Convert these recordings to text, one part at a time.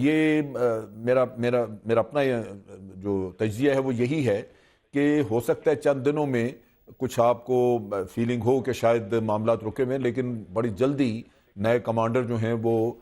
یہ میرا میرا میرا اپنا جو تجزیہ ہے وہ یہی ہے کہ ہو سکتا ہے چند دنوں میں کچھ آپ کو فیلنگ ہو کہ شاید معاملات رکے ہوئے، لیکن بڑی جلدی نئے کمانڈر جو ہیں وہ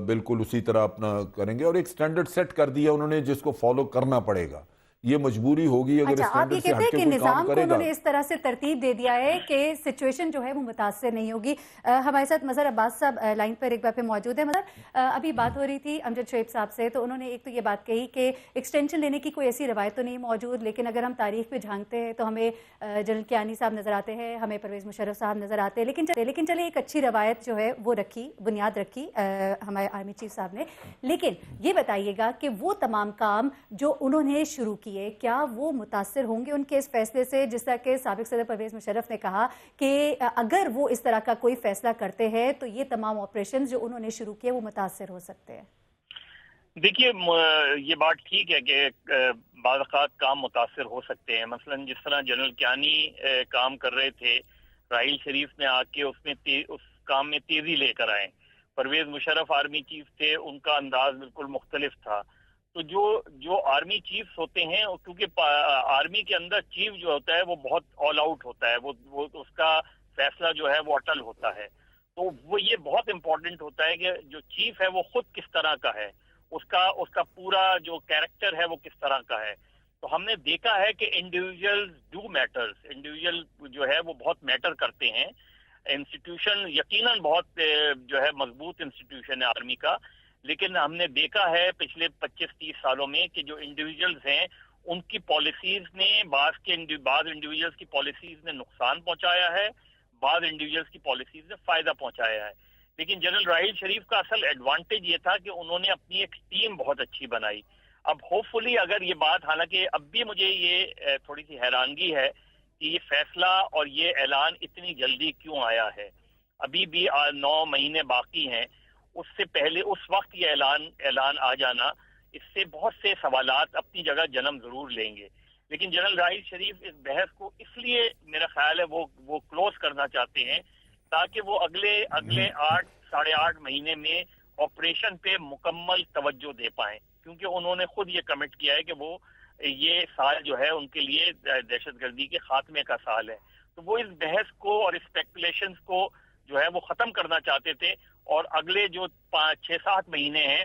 بالکل اسی طرح اپنا کریں گے، اور ایک سٹینڈرڈ سیٹ کر دیا انہوں نے جس کو فالو کرنا پڑے گا. یہ مجبوری ہوگی اگر اچھا، آپ یہ اسٹینڈرڈ سے کہتے ہٹ ہیں کے کہ کوئی کام نظام کو کرے انہوں گا. نے اس طرح سے ترتیب دے دیا ہے کہ سچویشن جو ہے وہ متاثر نہیں ہوگی. ہمارے ساتھ مظہر عباس صاحب لائن پر ایک بار پہ موجود ہیں. مظہر، ابھی بات ہو رہی تھی امجد شعیب صاحب سے، تو انہوں نے ایک تو یہ بات کہی کہ ایکسٹینشن لینے کی کوئی ایسی روایت تو نہیں موجود، لیکن اگر ہم تاریخ پہ جھانکتے ہیں تو ہمیں جنرل کیانی صاحب نظر آتے ہیں، ہمیں پرویز مشرف صاحب نظر آتے ہیں، لیکن چلے ایک اچھی روایت جو ہے وہ رکھی، بنیاد رکھی ہمارے آرمی چیف صاحب نے. لیکن یہ بتائیے گا کہ وہ تمام کام جو انہوں نے شروع کیے، کیا وہ متاثر ہوں گے ان کے اس فیصلے سے؟ جس طرح کہ سابق صدر پرویز مشرف نے کہا کہ اگر وہ اس طرح کا کوئی فیصلہ کرتے ہیں تو یہ تمام آپریشن جو انہوں نے شروع کیے وہ متاثر ہو سکتے ہیں. دیکھیے، یہ بات ٹھیک ہے کہ بعض اوقات کام متاثر ہو سکتے ہیں. مثلا جس طرح جنرل کیانی کام کر رہے تھے، راحیل شریف نے آ کے اس کام میں تیزی لے کر آئے. پرویز مشرف آرمی چیف تھے، ان کا انداز بالکل مختلف تھا. تو جو آرمی چیفز ہوتے ہیں، کیونکہ آرمی کے اندر چیف جو ہوتا ہے وہ بہت آل آؤٹ ہوتا ہے، وہ اس کا فیصلہ جو ہے وہ اٹل ہوتا ہے. تو وہ یہ بہت امپورٹنٹ ہوتا ہے کہ جو چیف ہے وہ خود کس طرح کا ہے، اس کا پورا جو کیریکٹر ہے وہ کس طرح کا ہے. تو ہم نے دیکھا ہے کہ انڈیویجولز ڈو میٹرز، انڈیویجول جو ہے وہ بہت میٹر کرتے ہیں. انسٹیٹیوشن یقیناً بہت جو ہے مضبوط انسٹیٹیوشن ہے آرمی کا، لیکن ہم نے دیکھا ہے پچھلے 25-30 سالوں میں کہ جو انڈیویجولز ہیں ان کی پالیسیز نے بعض انڈیویجولز کی پالیسیز نے نقصان پہنچایا ہے، بعض انڈیویجولز کی پالیسیز نے فائدہ پہنچایا ہے. لیکن جنرل راحیل شریف کا اصل ایڈوانٹیج یہ تھا کہ انہوں نے اپنی ایک ٹیم بہت اچھی بنائی. اب ہوپ فلی اگر یہ بات، حالانکہ اب بھی مجھے یہ تھوڑی سی حیرانگی ہے کہ یہ فیصلہ اور یہ اعلان اتنی جلدی کیوں آیا ہے. ابھی بھی 9 مہینے باقی ہیں. اس سے پہلے اس وقت یہ اعلان آ جانا، اس سے بہت سے سوالات اپنی جگہ جنم ضرور لیں گے. لیکن جنرل راحیل شریف اس بحث کو اس لیے میرا خیال ہے وہ کلوز کرنا چاہتے ہیں تاکہ وہ اگلے 8-8.5 مہینے میں آپریشن پہ مکمل توجہ دے پائیں، کیونکہ انہوں نے خود یہ کمٹ کیا ہے کہ وہ یہ سال جو ہے ان کے لیے دہشت گردی کے خاتمے کا سال ہے. تو وہ اس بحث کو اور اسپیکولیشنز کو جو ہے وہ ختم کرنا چاہتے تھے، اور اگلے جو 6-7 مہینے ہیں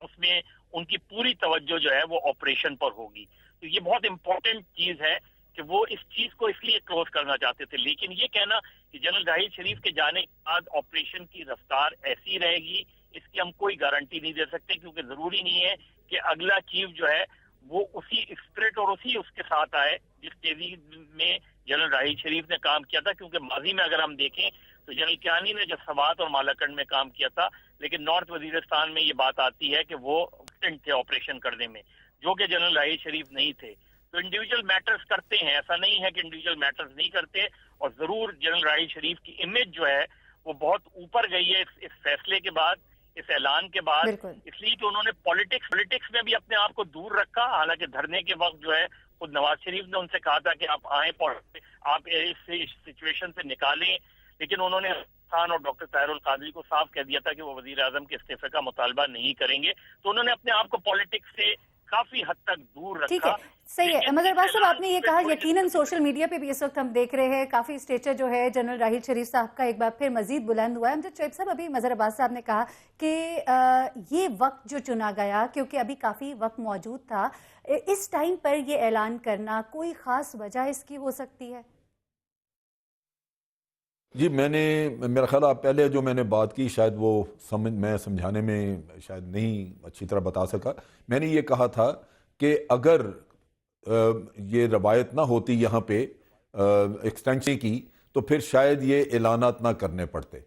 اس میں ان کی پوری توجہ جو ہے وہ آپریشن پر ہوگی. تو یہ بہت امپورٹنٹ چیز ہے کہ وہ اس چیز کو اس لیے کلوز کرنا چاہتے تھے. لیکن یہ کہنا کہ جنرل راحیل شریف کے جانے کے بعد آپریشن کی رفتار ایسی رہے گی، اس کی ہم کوئی گارنٹی نہیں دے سکتے، کیونکہ ضروری نہیں ہے کہ اگلا چیف جو ہے وہ اسی اسپرٹ اور اس کے ساتھ آئے جس تیزی میں جنرل راحیل شریف نے کام کیا تھا. کیونکہ ماضی میں اگر ہم دیکھیں تو جنرل کیانی نے جب سوات اور مالاکنڈ میں کام کیا تھا، لیکن نارتھ وزیرستان میں یہ بات آتی ہے کہ وہ ایکسٹنٹ تھے آپریشن کرنے میں، جو کہ جنرل راحیل شریف نہیں تھے. تو انڈیویجول میٹرز کرتے ہیں، ایسا نہیں ہے کہ انڈیویجول میٹرز نہیں کرتے. اور ضرور جنرل راحیل شریف کی امیج جو ہے وہ بہت اوپر گئی ہے اس فیصلے کے بعد، اس اعلان کے بعد، اس لیے کہ انہوں نے پولیٹکس میں بھی اپنے آپ کو دور رکھا. حالانکہ دھرنے کے وقت جو ہے خود نواز شریف نے ان سے کہا تھا کہ آپ آئیں، آپ اس سچویشن سے نکالیں، لیکن انہوں نے خان اور ڈاکٹر طاہر القادری کو صاف کہہ دیا تھا کہ وہ وزیر اعظم کے استعفے کا مطالبہ نہیں کریں گے. تو انہوں نے اپنے آپ کو پالیٹکس سے کافی حد تک دور رکھا. ٹھیک ہے، صحیح ہے. مظہر عباس صاحب، آپ نے یہ کہا، یقیناً سوشل میڈیا پہ بھی اس وقت ہم دیکھ رہے ہیں کافی اسٹیچر جو ہے جنرل راحیل شریف صاحب کا ایک بار پھر مزید بلند ہوا ہے. امجد شعیب صاحب، ابھی مظہر عباس صاحب نے کہا کہ یہ وقت جو چنا گیا کیونکہ ابھی کافی وقت موجود تھا، اس ٹائم پر یہ اعلان کرنا کوئی خاص وجہ اس کی ہو سکتی ہے؟ جی، میرا خیال آپ پہلے جو میں نے بات کی شاید وہ میں سمجھانے میں شاید نہیں اچھی طرح بتا سکا. میں نے یہ کہا تھا کہ اگر یہ روایت نہ ہوتی یہاں پہ ایکسٹینشن کی تو پھر شاید یہ اعلانات نہ کرنے پڑتے.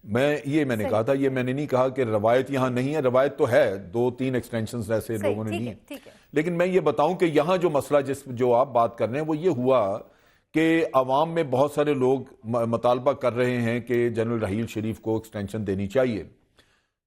میں نے کہا تھا، یہ میں نے نہیں کہا کہ روایت یہاں نہیں ہے. روایت تو ہے، 2-3 ایکسٹینشنز ایسے لوگوں نے نہیں. لیکن میں یہ بتاؤں کہ یہاں جو مسئلہ جو آپ بات کر رہے ہیں وہ یہ ہوا کہ عوام میں بہت سارے لوگ مطالبہ کر رہے ہیں کہ جنرل راحیل شریف کو ایکسٹینشن دینی چاہیے،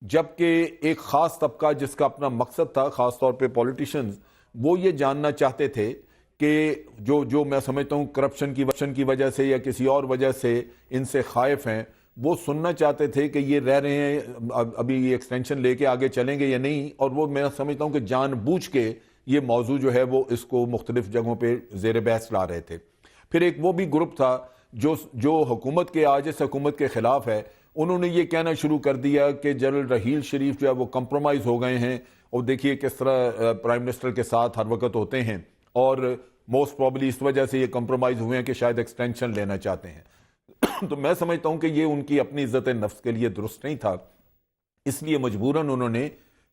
جبکہ ایک خاص طبقہ جس کا اپنا مقصد تھا، خاص طور پہ پولیٹیشنز، وہ یہ جاننا چاہتے تھے کہ جو میں سمجھتا ہوں کرپشن کی وجہ سے یا کسی اور وجہ سے ان سے خائف ہیں، وہ سننا چاہتے تھے کہ یہ رہ رہے ہیں ابھی یہ ایکسٹینشن لے کے آگے چلیں گے یا نہیں، اور وہ میں سمجھتا ہوں کہ جان بوجھ کے یہ موضوع جو ہے وہ اس کو مختلف جگہوں پہ زیر بحث لا رہے تھے۔ پھر ایک وہ بھی گروپ تھا جو حکومت کے آج اس حکومت کے خلاف ہے، انہوں نے یہ کہنا شروع کر دیا کہ جنرل رحیل شریف جو ہے وہ کمپرومائز ہو گئے ہیں، اور دیکھیے کس طرح پرائم منسٹر کے ساتھ ہر وقت ہوتے ہیں، اور موسٹ پروبلی اس وجہ سے یہ کمپرومائز ہوئے ہیں کہ شاید ایکسٹینشن لینا چاہتے ہیں۔ تو میں سمجھتا ہوں کہ یہ ان کی اپنی عزت نفس کے لیے درست نہیں تھا، اس لیے مجبوراً انہوں نے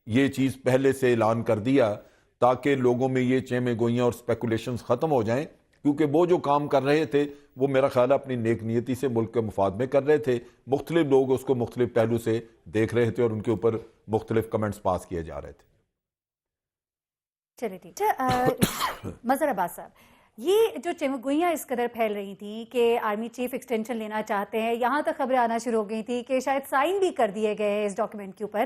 یہ چیز پہلے سے اعلان کر دیا تاکہ لوگوں میں یہ چیمیں گوئیاں اور سپیکولیشنز ختم ہو جائیں، کیونکہ وہ جو کام کر رہے تھے وہ میرا خیال ہے اپنی نیک نیتی سے ملک کے مفاد میں کر رہے تھے، مختلف لوگ اس کو مختلف پہلو سے دیکھ رہے تھے اور ان کے اوپر مختلف کمنٹس پاس کیے جا رہے تھے۔ چلے ٹھیک ہے۔ مظہر عباس صاحب، یہ جو چمگوئیاں اس قدر پھیل رہی تھیں کہ آرمی چیف ایکسٹینشن لینا چاہتے ہیں، یہاں تک خبریں آنا شروع ہو گئی تھی کہ شاید سائن بھی کر دیے گئے ہیں اس ڈاکیومنٹ کے اوپر،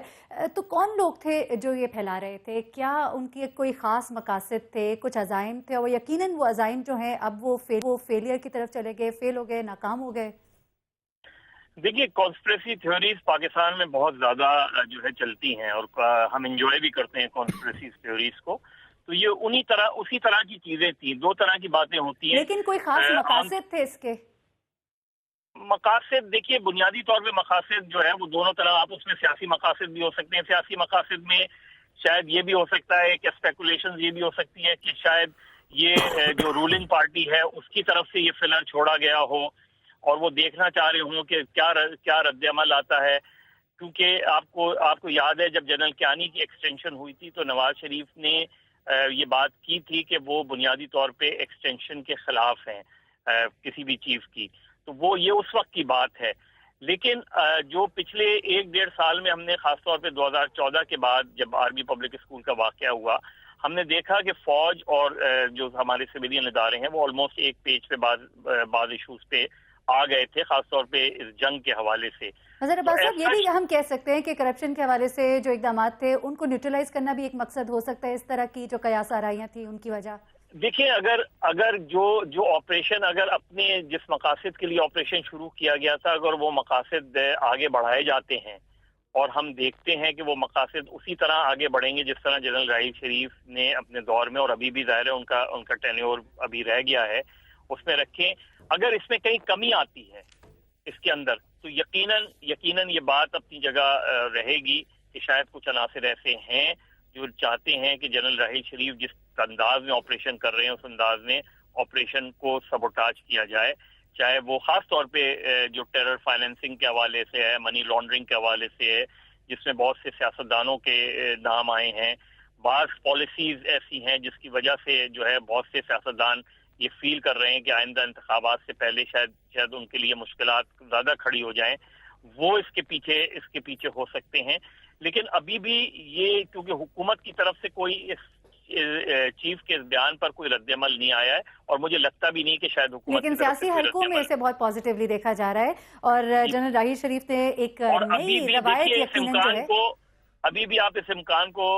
تو کون لوگ تھے جو یہ پھیلا رہے تھے؟ کیا ان کے کوئی خاص مقاصد تھے، کچھ عزائم تھے، اور یقیناً وہ عزائم جو ہیں اب وہ فیلئر کی طرف چلے گئے، فیل ہو گئے، ناکام ہو گئے؟ دیکھیے، کانسپریسی تھیوریز پاکستان میں بہت زیادہ جو ہے چلتی ہیں، اور ہم انجوائے بھی کرتے ہیں کانسپریسی تھیوریز کو، تو یہ اسی طرح کی چیزیں تھیں، دو طرح کی باتیں ہوتی ہیں۔ لیکن کوئی خاص مقاصد تھے اس کے؟ مقاصد دیکھیے، بنیادی طور پہ مقاصد جو ہے وہ دونوں طرح، آپ اس میں سیاسی مقاصد بھی ہو سکتے ہیں، سیاسی مقاصد میں شاید یہ بھی ہو سکتا ہے کہ اسپیکولیشن یہ بھی ہو سکتی ہے کہ شاید یہ جو رولنگ پارٹی ہے اس کی طرف سے یہ فلر چھوڑا گیا ہو، اور وہ دیکھنا چاہ رہے ہوں کہ کیا رد عمل آتا ہے، کیونکہ آپ کو یاد ہے جب جنرل کیانی کی ایکسٹینشن ہوئی تھی تو نواز شریف نے یہ بات کی تھی کہ وہ بنیادی طور پہ ایکسٹینشن کے خلاف ہیں کسی بھی چیف کی، تو وہ یہ اس وقت کی بات ہے۔ لیکن جو پچھلے 1-1.5 سال میں ہم نے خاص طور پہ 2014 کے بعد جب آرمی پبلک اسکول کا واقعہ ہوا، ہم نے دیکھا کہ فوج اور جو ہمارے سویلین ادارے ہیں وہ آلموسٹ ایک پیج پہ بعض ایشوز پہ آ گئے تھے، خاص طور پہ اس جنگ کے حوالے سے۔ مظہر عباس صاحب، یہ بھی ہم کہہ سکتے ہیں کہ کرپشن کے حوالے سے جو اقدامات تھے ان کو نیوٹرلائز کرنا بھی ایک مقصد ہو سکتا ہے، اس طرح کی جو قیاس آرائیاں تھیں ان کی وجہ؟ دیکھیں، اگر جو آپریشن، اگر اپنے جس مقاصد کے لیے آپریشن شروع کیا گیا تھا، اگر وہ مقاصد آگے بڑھائے جاتے ہیں اور ہم دیکھتے ہیں کہ وہ مقاصد اسی طرح آگے بڑھیں گے جس طرح جنرل راحیل شریف نے اپنے دور میں، اور ابھی بھی ظاہر ہے ان کا ٹینیور ابھی رہ گیا ہے، اس میں رکھیں، اگر اس میں کہیں کمی آتی ہے اس کے اندر تو یقیناً یہ بات اپنی جگہ رہے گی کہ شاید کچھ عناصر ایسے ہیں جو چاہتے ہیں کہ جنرل راحیل شریف جس انداز میں آپریشن کر رہے ہیں اس انداز میں آپریشن کو سبوٹاج کیا جائے، چاہے وہ خاص طور پہ جو ٹیرر فائنینسنگ کے حوالے سے ہے، منی لانڈرنگ کے حوالے سے ہے، جس میں بہت سے سیاستدانوں کے نام آئے ہیں، بعض پالیسیز ایسی ہیں جس کی وجہ سے جو ہے بہت سے سیاستدان یہ فیل کر رہے ہیں کہ آئندہ انتخابات سے پہلے شاید ان کے لیے مشکلات زیادہ کھڑی ہو جائیں، وہ اس کے پیچھے ہو سکتے ہیں۔ لیکن ابھی بھی یہ کیونکہ حکومت کی طرف سے کوئی اس چیف کے بیان پر کوئی رد عمل نہیں آیا ہے، اور مجھے لگتا بھی نہیں کہ شاید حکومت، لیکن سیاسی حلقوں میں اسے بہت پازیٹیولی دیکھا جا رہا ہے، اور جنرل راحیل شریف نے ایک نئی روایت یقیناً جو ہے، ابھی بھی آپ اس امکان کو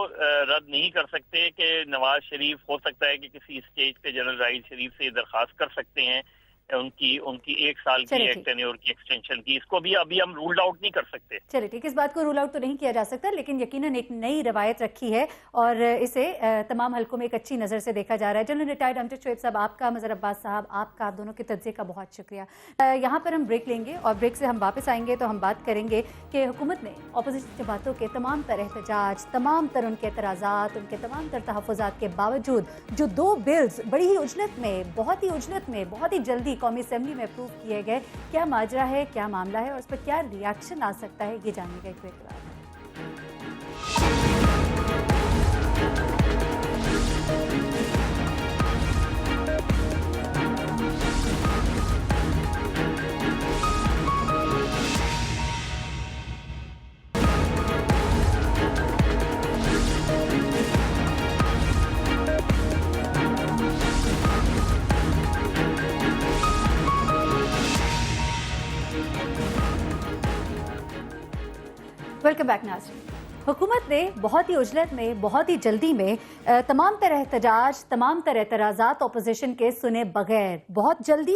رد نہیں کر سکتے کہ نواز شریف ہو سکتا ہے کہ کسی اسٹیج پہ جنرل راحیل شریف سے درخواست کر سکتے ہیں ان کی 1 سال کی ایک ٹینیور کی ایکسٹینشن کی، اس کو بھی ابھی ہم رولڈ آؤٹ نہیں کر سکتے۔ چلے ٹھیک، اس بات کو رول آؤٹ تو نہیں کیا جا سکتا، لیکن یقیناً ایک نئی روایت رکھی ہے اور اسے تمام حلقوں میں ایک اچھی نظر سے دیکھا جا رہا ہے۔ جنرل ریٹائرڈ امجد شعیب صاحب، آپ کا، مظہر عباس صاحب، آپ کا، آپ دونوں کے تجزیے کا بہت شکریہ۔ یہاں پر ہم بریک لیں گے اور بریک سے ہم واپس آئیں گے تو ہم بات کریں گے کہ حکومت نے اپوزیشن جماعتوں کے تمام تر احتجاج، تمام تر ان کے اعتراضات، ان کے تمام تر تحفظات کے باوجود جو 2 بلز بڑی ہی عجلت میں، بہت ہی جلدی قومی اسمبلی میں اپروو کیے گئے، کیا ماجرا ہے، کیا معاملہ ہے اور اس پر کیا ریاکشن آ سکتا ہے، یہ جاننے کا ایک بریک بعد۔ ویلکم بیک ناظرین۔ حکومت نے بہت ہی عجلت میں، بہت ہی جلدی میں تمام تر احتجاج، تمام تر اعتراضات اپوزیشن کے سنے بغیر بہت جلدی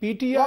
PTI,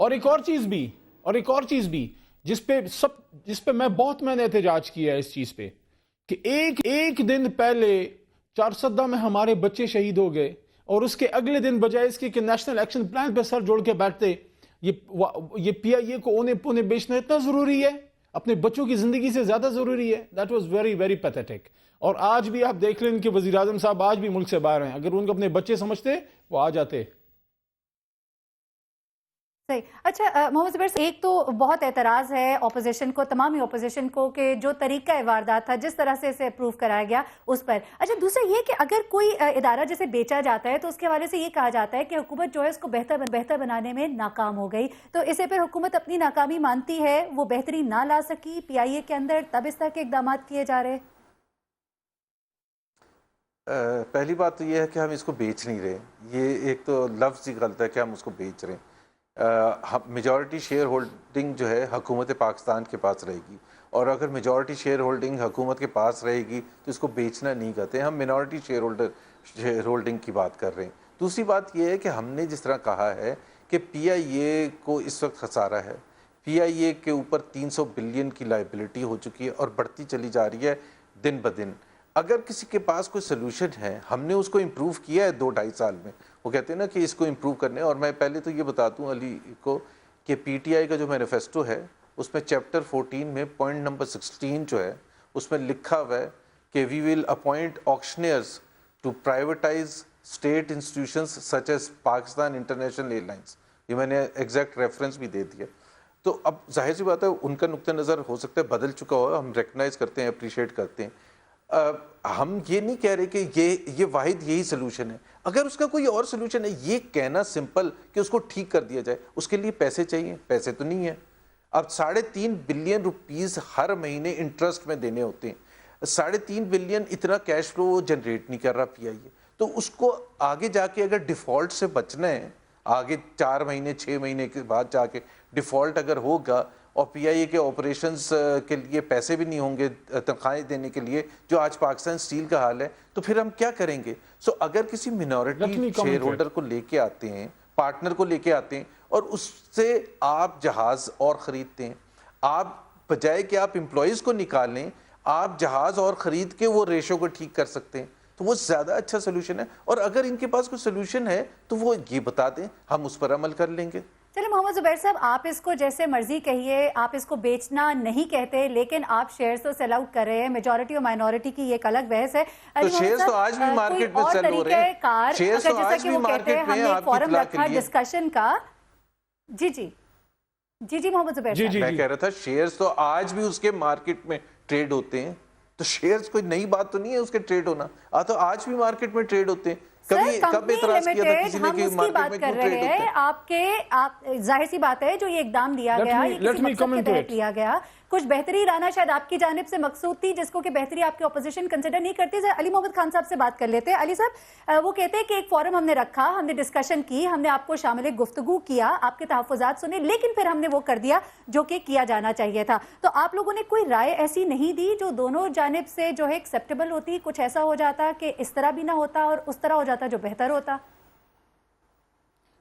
اور ایک اور چیز بھی جس پہ میں نے احتجاج کیا ہے اس چیز پہ کہ ایک دن پہلے چارسدہ میں ہمارے بچے شہید ہو گئے اور اس کے اگلے دن بجائے اس کے کہ نیشنل ایکشن پلان پہ سر جوڑ کے بیٹھتے یہ پی آئی اے کو اونے پونے بیچنا اتنا ضروری ہے, اپنے بچوں کی زندگی سے زیادہ ضروری ہے. That was very very pathetic. اور آج بھی آپ دیکھ لیں ان کے وزیر اعظم صاحب آج بھی ملک سے باہر ہیں, اگر ان کو اپنے بچے سمجھتے وہ آ جاتے. صحیح. اچھا محمد زبیر, ایک تو بہت اعتراض ہے اپوزیشن کو, تمامی اپوزیشن کو, کہ جو طریقہ واردات تھا, جس طرح سے اسے اپروو کرایا گیا اس پر. اچھا دوسرا یہ کہ اگر کوئی ادارہ جیسے بیچا جاتا ہے تو اس کے حوالے سے یہ کہا جاتا ہے کہ حکومت جو ہے اس کو بہتر بنانے میں ناکام ہو گئی, تو اسے پھر حکومت اپنی ناکامی مانتی ہے, وہ بہتری نہ لا سکی پی آئی اے کے اندر, تب اس طرح کے اقدامات کیے جا رہے. پہلی بات تو یہ ہے کہ ہم اس کو بیچ نہیں رہے, یہ ایک تو لفظ ہی غلط ہے کہ ہم اس کو بیچ رہے ہیں. میجورٹی شیئر ہولڈنگ جو ہے حکومت پاکستان کے پاس رہے گی, اور اگر میجورٹی شیئر ہولڈنگ حکومت کے پاس رہے گی تو اس کو بیچنا نہیں کہتے, ہم مینورٹی شیئر ہولڈنگ کی بات کر رہے ہیں. دوسری بات یہ ہے کہ ہم نے جس طرح کہا ہے کہ پی آئی اے کو اس وقت خسارہ ہے, پی آئی اے کے اوپر 300 بلین کی لائبلٹی ہو چکی ہے اور بڑھتی چلی جا رہی ہے دن بدن. اگر کسی کے پاس کوئی سلوشن ہے, ہم نے اس کو امپروو کیا ہے 2-2.5 سال میں, وہ کہتے ہیں نا کہ اس کو امپروو کرنے. اور میں پہلے تو یہ بتا دوں علی کو کہ پی ٹی آئی کا جو مینیفیسٹو ہے اس میں چیپٹر 14 میں پوائنٹ نمبر 16 جو ہے اس میں لکھا ہوا ہے کہ we will appoint auctioneers to privatise state institutions such as Pakistan international ایئر لائنس. یہ میں نے ایگزیکٹ ریفرنس بھی دے دیا. تو اب ظاہر سی بات ہے ان کا نقطہ نظر ہو سکتا ہے بدل چکا ہو, ہم ریکگنائز کرتے ہیں, اپریشیٹ کرتے ہیں. ہم یہ نہیں کہہ رہے کہ یہ واحد یہی سلوشن ہے. اگر اس کا کوئی اور سلوشن ہے, یہ کہنا سمپل کہ اس کو ٹھیک کر دیا جائے, اس کے لیے پیسے چاہیے, پیسے تو نہیں ہیں. اب 3.5 بلین روپیز ہر مہینے انٹرسٹ میں دینے ہوتے ہیں. 3.5 بلین اتنا کیش فلو جنریٹ نہیں کر رہا پی آئی اے. تو اس کو آگے جا کے اگر ڈیفالٹ سے بچنا ہے, آگے 4 مہینے 6 مہینے کے بعد جا کے ڈیفالٹ اگر ہوگا اور پی آئی اے کے آپریشنز کے لیے پیسے بھی نہیں ہوں گے تنخواہیں دینے کے لیے, جو آج پاکستان اسٹیل کا حال ہے, تو پھر ہم کیا کریں گے؟ سو اگر کسی مینورٹی شیئر ہولڈر کو لے کے آتے ہیں, پارٹنر کو لے کے آتے ہیں, اور اس سے آپ جہاز اور خریدتے ہیں, آپ بجائے کہ آپ امپلائیز کو نکالیں, آپ جہاز اور خرید کے وہ ریشو کو ٹھیک کر سکتے ہیں, تو وہ زیادہ اچھا سلوشن ہے. اور اگر ان کے پاس کوئی سلوشن ہے تو وہ یہ بتا دیں, ہم اس پر عمل کر لیں گے. چلے محمد زبیر صاحب, آپ اس کو جیسے مرضی کہیے, آپ اس کو بیچنا نہیں کہتے, لیکن آپ شیئرز تو سیل آؤٹ کر رہے ہیں. میجورٹی اور مائنورٹی کی ایک الگ بحث ہے. تو شیئرز تو آج بھی مارکیٹ میں سیل ہو رہے ہیں, شیئرز تو آج بھی مارکیٹ میں, ہم نے فورم رکھا ڈسکشن کا. جی محمد زبیر صاحب, میں کہہ رہا تھا شیئرز تو آج بھی اس کے مارکیٹ میں ٹریڈ ہوتے ہیں. تو شیئرز کوئی نئی بات تو نہیں ہے اس کے ٹریڈ ہونا, تو آج بھی مارکیٹ میں ٹریڈ ہوتے ہیں. کب اعتراض کیا تھا کسی نے کہ مارکیٹ میں کیوں ٹریڈ ہوتے ہیں؟ آپ کے ظاہر سی بات ہے جو یہ اقدام لیا گیا, یہ کسی مقصد کے تحت لیا گیا, کچھ بہتری لانا شاید آپ کی جانب سے مقصود تھی, جس کو کہ بہتری آپ کی اپوزیشن کنسیڈر نہیں کرتی. علی محمد خان صاحب سے بات کر لیتے ہیں. علی صاحب, وہ کہتے ہیں کہ ایک فورم ہم نے رکھا, ہم نے ڈسکشن کی, ہم نے آپ کو شامل گفتگو کیا, آپ کے تحفظات سنے, لیکن پھر ہم نے وہ کر دیا جو کہ کیا جانا چاہیے تھا. تو آپ لوگوں نے کوئی رائے ایسی نہیں دی جو دونوں جانب سے جو ہے ایکسیپٹیبل ہوتی, کچھ ایسا ہو جاتا کہ اس طرح بھی نہ ہوتا اور اس طرح ہو جاتا جو بہتر ہوتا؟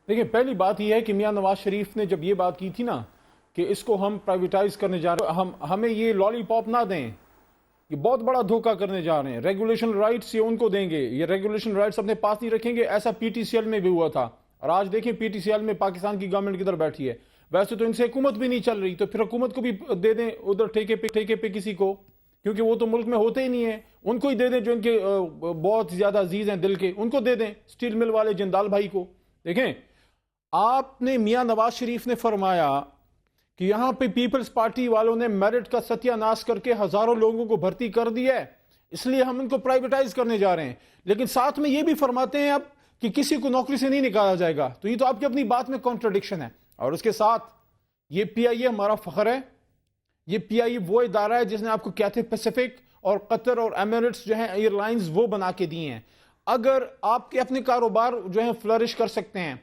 دیکھیں, پہلی بات یہ ہے کہ میاں نواز شریف نے جب یہ بات کی تھی نا کہ اس کو ہم پرائیویٹائز کرنے جا رہے ہیں, ہمیں یہ لالی پاپ نہ دیں, یہ بہت بڑا دھوکہ کرنے جا رہے ہیں. ریگولیشن رائٹس یہ ان کو دیں گے, یہ ریگولیشن رائٹس اپنے پاس نہیں رکھیں گے. ایسا پی ٹی سی ایل میں بھی ہوا تھا, اور آج دیکھیں پی ٹی سی ایل میں پاکستان کی گورنمنٹ کدھر بیٹھی ہے. ویسے تو ان سے حکومت بھی نہیں چل رہی, تو پھر حکومت کو بھی دے دیں ادھر ٹھیکے پہ کسی کو, کیونکہ وہ تو ملک میں ہوتے ہی نہیں ہیں. ان کو ہی دے دیں جو ان کے بہت زیادہ عزیز ہیں دل کے, ان کو دے دیں. اسٹیل مل والے جندال بھائی کو دیکھیں. آپ نے میاں نواز شریف نے فرمایا کہ یہاں پہ پیپلز پارٹی والوں نے میرٹ کا ستیہ ناش کر کے ہزاروں لوگوں کو بھرتی کر دی ہے, اس لیے ہم ان کو پرائیویٹائز کرنے جا رہے ہیں. لیکن ساتھ میں یہ بھی فرماتے ہیں اب کہ کسی کو نوکری سے نہیں نکالا جائے گا. تو یہ تو آپ کی اپنی بات میں کانٹرڈکشن ہے. اور اس کے ساتھ یہ پی آئی اے ہمارا فخر ہے, یہ پی آئی اے وہ ادارہ ہے جس نے آپ کو کیتھے پیسیفک اور قطر اور ایمریٹس جو ہیں ایئر لائنز وہ بنا کے دی ہیں. اگر آپ کے اپنے کاروبار جو ہیں فلرش کر سکتے ہیں,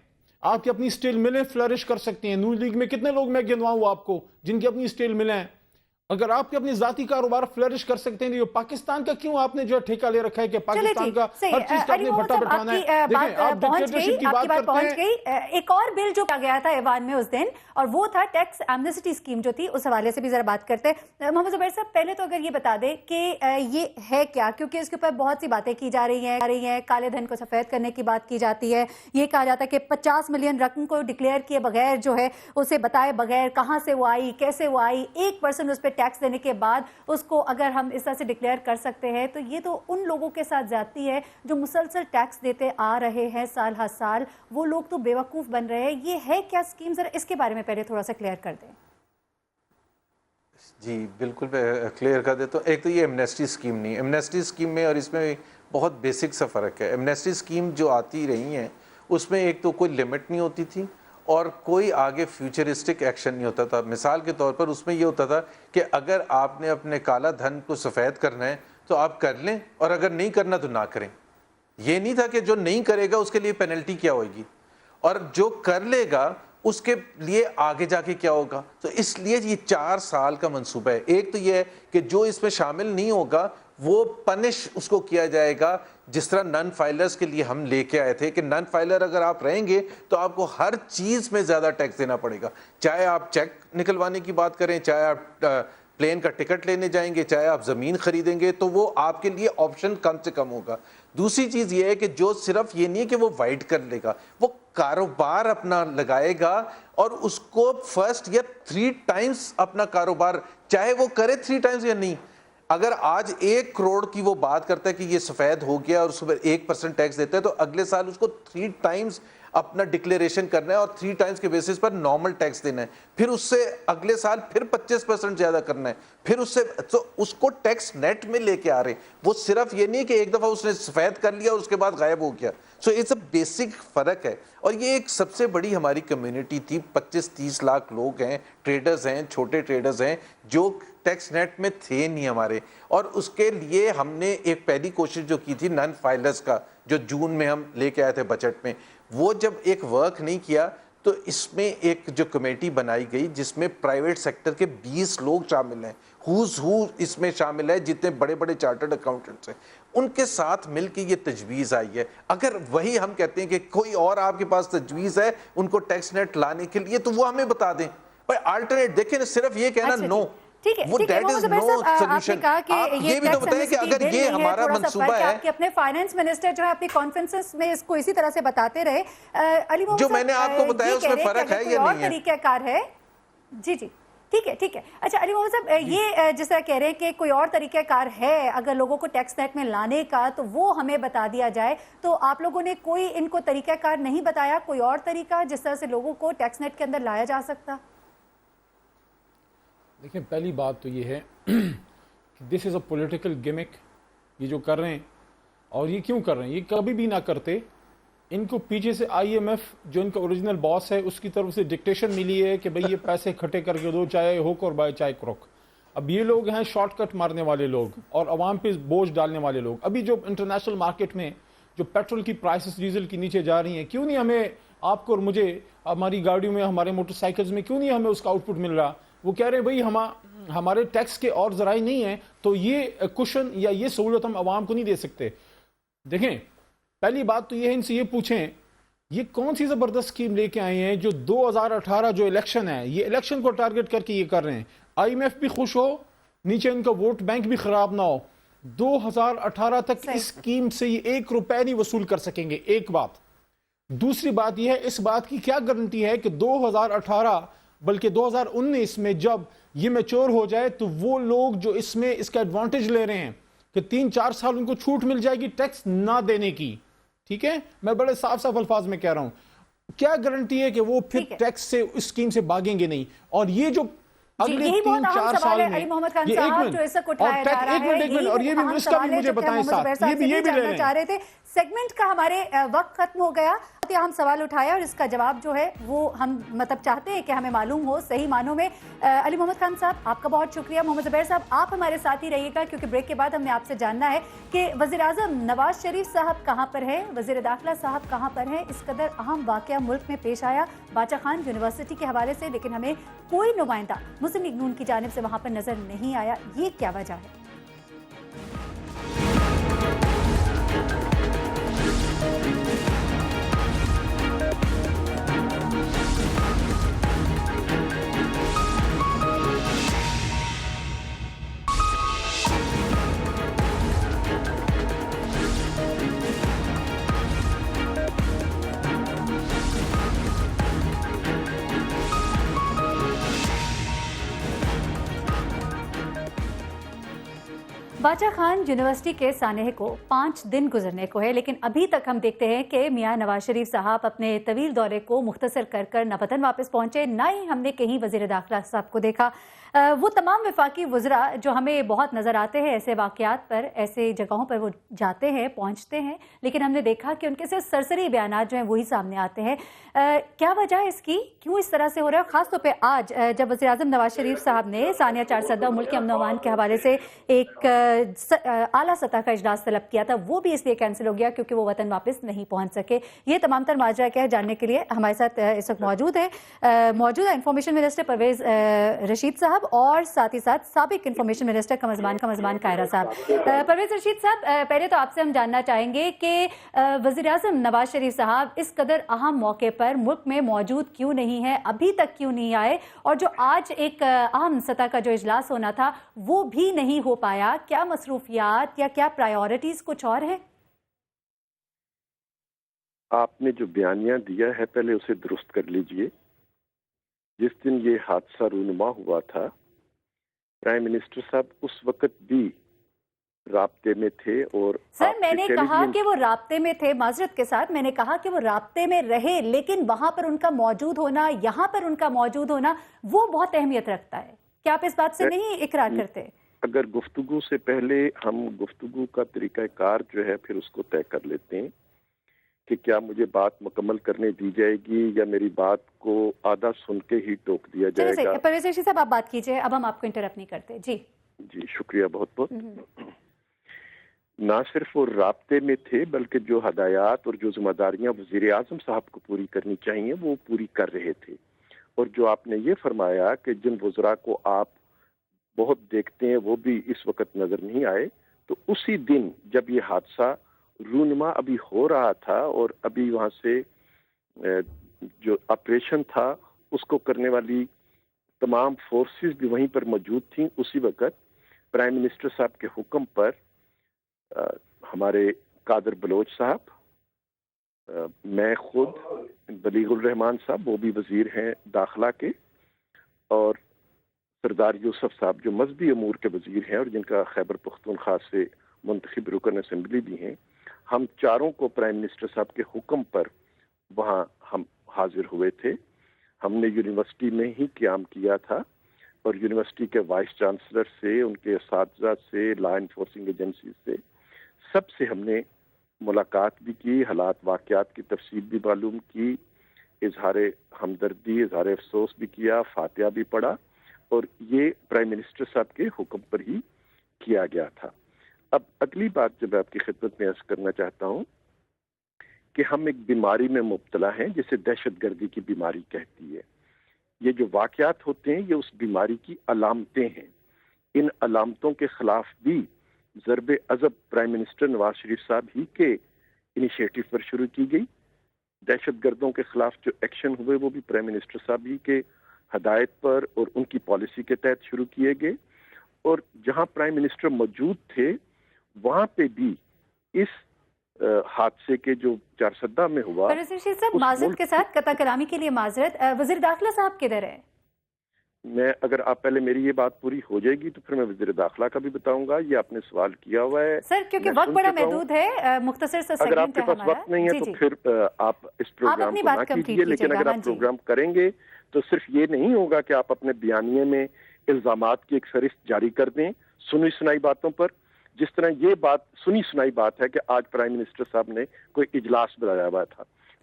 آپ کی اپنی اسٹیل ملیں فلرش کر سکتی ہیں. نون لیگ میں کتنے لوگ میں گنواؤں آپ کو جن کی اپنی اسٹیل ملیں ہیں, اگر آپ کے اپنے ذاتی کاروبار فلرش کر سکتے ہیں تو پاکستان کا کیوں آپ نے جو ٹھیکہ لے رکھا ہے کہ پاکستان کا ہر چیز کا اپنے بٹا بٹھانا ہے؟ دیکھیں آپ ڈکٹیٹرشپ کی بات کرتے ہیں. ایک اور بل جو کیا گیا تھا ایوان میں اس دن، اور وہ تھا ٹیکس ایمنسٹی اسکیم جو تھی، اس حوالے سے بھی ذرا بات کرتے ہیں. محمد زبیر صاحب، پہلے تو اگر یہ بتا دیں کہ یہ ہے کیا، کیونکہ اس کے اوپر بہت سی باتیں کی جا رہی ہیں. کالے دھن کو سفید کرنے کی بات کی جاتی ہے. یہ کہا جاتا ہے کہ 50 ملین رقم کو ڈکلیئر کیے بغیر جو ہے، اسے بتائے بغیر کہاں سے وہ آئی، کیسے وہ آئی، 1% اس پہ ٹیکس دینے کے بعد اس کو اگر ہم اس طرح سے ڈکلیئر کر سکتے ہیں تو یہ تو ان لوگوں کے ساتھ زیادتی ہے جو مسلسل ٹیکس دیتے آ رہے ہیں سال ہر سال. وہ لوگ تو بیوقوف بن رہے ہیں. یہ ہے کیا اسکیم؟ ذرا اس کے بارے میں پہلے تھوڑا سا کلیئر کر دیں. جی بالکل میں کلیئر کر دیتا ہوں. ایک تو یہ ایمنیسٹی اسکیم نہیں، ایمنیسٹی اسکیم میں اور اس میں بہت بیسک سا فرق ہے. ایمنیسٹی اسکیم جو آتی رہی ہیں اس میں ایک تو کوئی لمٹ نہیں ہوتی تھی اور کوئی آگے فیوچرسٹک ایکشن نہیں ہوتا تھا. مثال کے طور پر اس میں یہ ہوتا تھا کہ اگر آپ نے اپنے کالا دھن کو سفید کرنا ہے تو آپ کر لیں، اور اگر نہیں کرنا تو نہ کریں. یہ نہیں تھا کہ جو نہیں کرے گا اس کے لیے پینلٹی کیا ہوئے گی، اور جو کر لے گا اس کے لیے آگے جا کے کیا ہوگا. تو اس لیے یہ 4 سال کا منصوبہ ہے. ایک تو یہ ہے کہ جو اس میں شامل نہیں ہوگا وہ پنش اس کو کیا جائے گا، جس طرح نن فائلرز کے لیے ہم لے کے آئے تھے کہ نن فائلر اگر آپ رہیں گے تو آپ کو ہر چیز میں زیادہ ٹیکس دینا پڑے گا. چاہے آپ چیک نکلوانے کی بات کریں، چاہے آپ پلین کا ٹکٹ لینے جائیں گے، چاہے آپ زمین خریدیں گے، تو وہ آپ کے لیے آپشن کم سے کم ہوگا. دوسری چیز یہ ہے کہ جو صرف یہ نہیں ہے کہ وہ وائٹ کر لے گا، وہ کاروبار اپنا لگائے گا اور اس کو فرسٹ یا 3 ٹائمز اپنا کاروبار، چاہے وہ کرے 3 ٹائمز یا نہیں. اگر آج 1 کروڑ کی وہ بات کرتا ہے کہ یہ سفید ہو گیا اور اس پر 1% ٹیکس دیتا ہے، تو اگلے سال اس کو 3 ٹائمز اپنا ڈکلیریشن کرنا ہے اور 3 ٹائمز کے بیسس پر نارمل ٹیکس دینا ہے. پھر اس سے اگلے سال پھر 25% زیادہ کرنا ہے. پھر اس سے تو اس کو ٹیکس نیٹ میں لے کے آ رہے ہیں. وہ صرف یہ نہیں کہ ایک دفعہ اس نے سفید کر لیا اور اس کے بعد غائب ہو گیا. سو اٹس اے بیسک فرق ہے. اور یہ ایک سب سے بڑی ہماری کمیونٹی تھی، 25-30 لاکھ لوگ ہیں، ٹریڈرز ہیں، چھوٹے ٹریڈرز ہیں جو ٹیکس نیٹ میں تھے نہیں ہمارے. اور اس کے لیے ہم نے ایک پہلی کوشش جو کی تھی نن فائلرز کا، جو جون میں ہم لے کے آئے تھے بجٹ میں، وہ جب ایک ورک نہیں کیا تو اس میں ایک جو کمیٹی بنائی گئی جس میں پرائیویٹ سیکٹر کے 20 لوگ شامل ہیں، ہوز ہو اس میں شامل ہے، جتنے بڑے بڑے چارٹرڈ اکاؤنٹنٹس ہیں، ان کے ساتھ مل کے یہ تجویز آئی ہے. اگر وہی ہم کہتے ہیں کہ کوئی اور آپ کے پاس تجویز ہے ان کو ٹیکس نیٹ لانے کے لیے تو وہ ہمیں بتا دیں. پر آلٹرنیٹ دیکھیں، صرف یہ کہنا نو، وہ دیٹ از نو سولوشن. آپ یہ بھی تو بتائیں کہ اگر یہ ہمارا منصوبہ ہے. آپ کے اپنے فائنانس منسٹر جو ہے اپنی کانفرنسز میں اس کو اسی طرح سے بتاتے رہے. علی محمد جو میں نے آپ کو بتایا اس میں فرق ہے یا نہیں ہے؟ طریقہ کار ہے. جی جی ٹھیک ہے. اچھا علی محمد صاحب، یہ جس طرح کہہ رہے ہیں کہ کوئی اور طریقہ کار ہے اگر لوگوں کو ٹیکس نیٹ میں لانے کا تو وہ ہمیں بتا دیا جائے، تو آپ لوگوں نے کوئی ان کو طریقہ کار نہیں بتایا، کوئی اور طریقہ جس طرح سے لوگوں کو ٹیکس نیٹ کے اندر لایا جا سکتا؟ دیکھیں، پہلی بات تو یہ ہے کہ دس از اے پولیٹیکل گیمک. یہ جو کر رہے ہیں، اور یہ کیوں کر رہے ہیں، یہ کبھی بھی نہ کرتے. ان کو پیچھے سے IMF جو ان کا اوریجنل باس ہے اس کی طرف سے ڈکٹیشن ملی ہے کہ بھئی یہ پیسے کھٹے کر کے دو، چاہے ہوک اور بائے چاہے کروک. اب یہ لوگ ہیں شارٹ کٹ مارنے والے لوگ اور عوام پہ بوجھ ڈالنے والے لوگ. ابھی جو انٹرنیشنل مارکیٹ میں جو پیٹرول کی پرائسز ڈیزل کی نیچے جا رہی ہیں، کیوں نہیں ہمیں، آپ کو اور مجھے، ہماری گاڑیوں میں، ہمارے موٹر سائیکلز میں کیوں نہیں ہمیں اس کا آؤٹ پٹ مل رہا؟ وہ کہہ رہے ہیں بھئی ہمارے ٹیکس کے اور ذرائع نہیں ہیں تو یہ کشن یا یہ سہولت ہم عوام کو نہیں دے سکتے. دیکھیں، پہلی بات تو یہ ہے، ان سے یہ پوچھیں یہ کون سی زبردست اسکیم لے کے آئے ہیں جو 2018 جو الیکشن ہے، یہ الیکشن کو ٹارگٹ کر کے یہ کر رہے ہیں. IMF بھی خوش ہو، نیچے ان کا ووٹ بینک بھی خراب نہ ہو. 2018 تک اس اسکیم سے یہ 1 روپے نہیں وصول کر سکیں گے. ایک بات. دوسری بات یہ ہے، اس بات کی کیا گارنٹی ہے کہ 2018 بلکہ 2019 میں جب یہ میچور ہو جائے تو وہ لوگ جو اس میں اس کا ایڈوانٹیج لے رہے ہیں کہ 3-4 سال ان کو چھوٹ مل جائے گی ٹیکس نہ دینے کی. ٹھیک ہے، میں بڑے صاف الفاظ میں کہہ رہا ہوں. کیا گارنٹی ہے کہ وہ پھر ٹیکس سے اس اسکیم سے بھاگیں گے نہیں؟ اور یہ جو اگلے 3-4 سال میں علی محمد خان صاحب جو اس سے اٹھایا جا رہا ہے، اور یہ بھی اس کا بھی مجھے بتائیں ساتھ، یہ بھی جاننا چاہ رہے تھے. سیگمنٹ کا ہمارے وقت ختم ہو گیا. بہت ہی اہم سوال اٹھایا اور اس کا جواب جو ہے وہ ہم مطلب چاہتے ہیں کہ ہمیں معلوم ہو صحیح معنوں میں۔ علی محمد خان صاحب آپ کا بہت شکریہ۔ محمد زبیر صاحب آپ ہمارے ساتھ ہی رہیے گا کیونکہ بریک کے بعد ہم نے آپ سے جاننا ہے کہ وزیر اعظم نواز شریف صاحب کہاں پر ہے، وزیر داخلہ صاحب کہاں پر ہیں۔ اس قدر اہم واقعہ ملک میں پیش آیا باچا خان یونیورسٹی کے حوالے سے، لیکن ہمیں کوئی نمائندہ مسلم لیگ نون کی جانب سے وہاں پر نظر نہیں آیا، یہ کیا وجہ ہے؟ باچا خان یونیورسٹی کے سانحے کو 5 دن گزرنے کو ہے، لیکن ابھی تک ہم دیکھتے ہیں کہ میاں نواز شریف صاحب اپنے طویل دورے کو مختصر کر نہ وطن واپس پہنچے، نہ ہی ہم نے کہیں وزیر داخلہ صاحب کو دیکھا۔ وہ تمام وفاقی وزراء جو ہمیں بہت نظر آتے ہیں ایسے واقعات پر، ایسے جگہوں پر وہ جاتے ہیں، پہنچتے ہیں، لیکن ہم نے دیکھا کہ ان کے صرف سرسری بیانات جو ہیں وہی سامنے آتے ہیں۔ کیا وجہ ہے اس کی؟ کیوں اس طرح سے ہو رہا ہے؟ خاص طور پہ آج جب وزیر اعظم نواز شریف صاحب نے ثانیہ 4 ملک کے امن و امان کے حوالے سے ایک اعلیٰ سطح کا اجلاس طلب کیا تھا، وہ بھی اس لیے کینسل ہو گیا کیونکہ وہ وطن واپس نہیں پہنچ سکے۔ یہ تمام تر ماجرا کیا ہے جاننے کے لیے ہمارے ساتھ اس وقت موجود ہے انفارمیشن منسٹر پرویز رشید صاحب اور ساتھ ہی ساتھ سابق انفارمیشن منسٹر قمرزمان قاہرہ صاحب۔ پرویز رشید صاحب، پہلے تو آپ سے ہم جاننا چاہیں گے کہ وزیر اعظم نواز شریف صاحب اس قدر اہم موقع پر ملک میں موجود کیوں نہیں ہے، ابھی تک کیوں نہیں آئے، اور جو آج ایک اہم سطح کا جو اجلاس ہونا تھا وہ بھی نہیں ہو پایا؟ کیا مصروفیات یا کیا پرائیورٹیز کچھ اور ہیں؟ آپ نے جو بیانیہ دیا ہے پہلے اسے درست کر لیجئے۔ جس دن یہ حادثہ رونما ہوا تھا، پرائم منسٹر صاحب اس وقت بھی رابطے میں تھے، اور سر میں نے کہا کہ وہ رابطے میں تھے، معذرت کے ساتھ میں نے کہا کہ وہ رابطے میں رہے، لیکن وہاں پر ان کا موجود ہونا، یہاں پر ان کا موجود ہونا وہ بہت اہمیت رکھتا ہے۔ کیا آپ اس بات سے نہیں اقرار کرتے؟ اگر گفتگو سے پہلے ہم گفتگو کا طریقہ کار جو ہے پھر اس کو طے کر لیتے ہیں کہ کیا مجھے بات مکمل کرنے دی جائے گی یا میری بات کو آدھا سن کے ہی ٹوک دیا جائے گا۔ پرویز رشید صاحب آپ بات کیجئے، اب ہم آپ کو انٹرپٹ نہیں کرتے۔ جی شکریہ بہت بہت۔ نہ صرف وہ رابطے میں تھے بلکہ جو ہدایات اور جو ذمہ داریاں وزیر اعظم صاحب کو پوری کرنی چاہیے وہ پوری کر رہے تھے، اور جو آپ نے یہ فرمایا کہ جن وزراء کو آپ بہت دیکھتے ہیں وہ بھی اس وقت نظر نہیں آئے، تو اسی دن جب یہ حادثہ رونما ابھی ہو رہا تھا اور ابھی وہاں سے جو آپریشن تھا اس کو کرنے والی تمام فورسز بھی وہیں پر موجود تھیں، اسی وقت پرائم منسٹر صاحب کے حکم پر ہمارے قادر بلوچ صاحب، میں خود، بلیغ الرحمان صاحب وہ بھی وزیر ہیں داخلہ کے، اور سردار یوسف صاحب جو مذہبی امور کے وزیر ہیں اور جن کا خیبر پختونخوا سے منتخب رکن اسمبلی بھی ہیں، ہم چاروں کو پرائم منسٹر صاحب کے حکم پر وہاں ہم حاضر ہوئے تھے۔ ہم نے یونیورسٹی میں ہی قیام کیا تھا، اور یونیورسٹی کے وائس چانسلر سے، ان کے اساتذہ سے، لا انفورسنگ ایجنسی سے، سب سے ہم نے ملاقات بھی کی، حالات واقعات کی تفصیل بھی معلوم کی، اظہار ہمدردی، اظہار افسوس بھی کیا، فاتحہ بھی پڑھا، اور یہ پرائم منسٹر صاحب کے حکم پر ہی کیا گیا تھا۔ اب اگلی بات جو میں آپ کی خدمت میں عرض کرنا چاہتا ہوں کہ ہم ایک بیماری میں مبتلا ہیں جسے دہشت گردی کی بیماری کہتی ہے۔ یہ جو واقعات ہوتے ہیں یہ اس بیماری کی علامتیں ہیں۔ ان علامتوں کے خلاف بھی ضرب عضب پرائم منسٹر نواز شریف صاحب ہی کے انیشیٹو پر شروع کی گئی۔ دہشت گردوں کے خلاف جو ایکشن ہوئے وہ بھی پرائم منسٹر صاحب ہی کے ہدایت پر اور ان کی پالیسی کے تحت شروع کیے گئے، اور جہاں پرائم منسٹر موجود تھے وہاں پہ بھی اس حادثے کے جو چارسدہ میں ہوا، رشید صاحب معذرت کے ساتھ قطع کلامی کے لیے معذرت، وزیر داخلہ صاحب کدھر ہے؟ میں اگر آپ پہلے میری یہ بات پوری ہو جائے گی تو پھر میں وزیر داخلہ کا بھی بتاؤں گا۔ یہ آپ نے سوال کیا ہوا ہے سر، کیونکہ وقت بڑا محدود ہے، مختصر سا اگر آپ سیگمنٹ ہے کے پاس وقت نہیں ہے تو پھر آپ اس پروگرام کو نہ کیجیے، لیکن اگر آپ پروگرام کریں گے تو صرف یہ نہیں ہوگا کہ آپ اپنے بیانیے میں الزامات کی ایک فہرست جاری کر دیں سنی سنائی باتوں پر، جس طرح یہ بات سنی سنائی بات ہے کہ آج پرائم منسٹر صاحب نے کوئی اجلاس بلایا ہوا تھا۔